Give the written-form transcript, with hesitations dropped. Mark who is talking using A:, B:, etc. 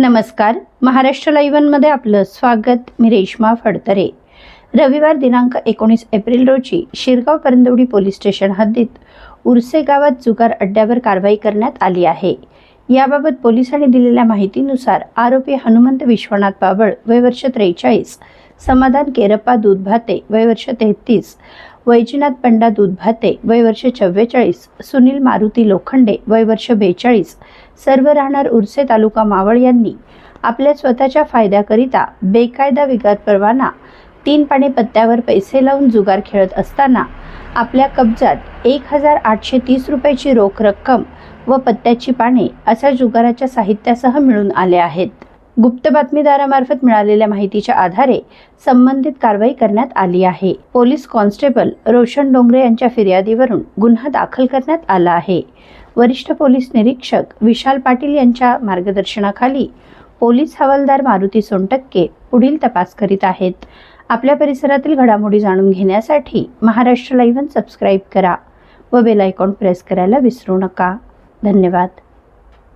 A: नमस्कार, महाराष्ट्र लाईव्हमध्ये आपलं स्वागत. मी रेश्मा फडतरे. रविवार दिनांक 19 एप्रिल रोजी शिरगाव परंदवडी पोलीस स्टेशन हद्दीत उर्से गावात जुगार अड्ड्यावर कारवाई करण्यात आली आहे. याबाबत पोलिसांनी दिलेल्या माहितीनुसार आरोपी हनुमंत विश्वनाथ पावळ वय वर्ष 43, समाधान केरप्पा दूधभाते वय वर्ष 33, वैजनाथ पंडा दूधभाते वय वर्ष 44, सुनील मारुती लोखंडे वय वर्ष 42, सर्व राहणार उर्से तालुका मावळ यांनी आपल्या स्वतःच्या फायद्याकरिता बेकायदा विकार परवाना 3 पाणी पत्त्यावर पैसे लावून जुगार खेळत असताना आपल्या कब्जात 1830 रुपयाची रोख रक्कम व पत्त्याची पाने अशा जुगाराच्या साहित्यासह मिळून आले आहेत. गुप्त बातमीदारामार्फत मिळालेल्या माहितीच्या आधारे संबंधित कारवाई करण्यात आली आहे. पोलीस कॉन्स्टेबल रोशन डोंगरे यांच्या फिर्यादीवरून गुन्हा दाखल करण्यात आला आहे. वरिष्ठ पोलीस निरीक्षक विशाल पाटील यांच्या मार्गदर्शनाखाली पोलीस हवालदार मारुती सोनटक्के पुढील तपास करीत आहेत. आपल्या परिसरातील घडामोडी जाणून घेण्यासाठी महाराष्ट्र लाईव्ह सबस्क्राईब करा व बेल आयकॉन प्रेस करायला विसरू नका. धन्यवाद.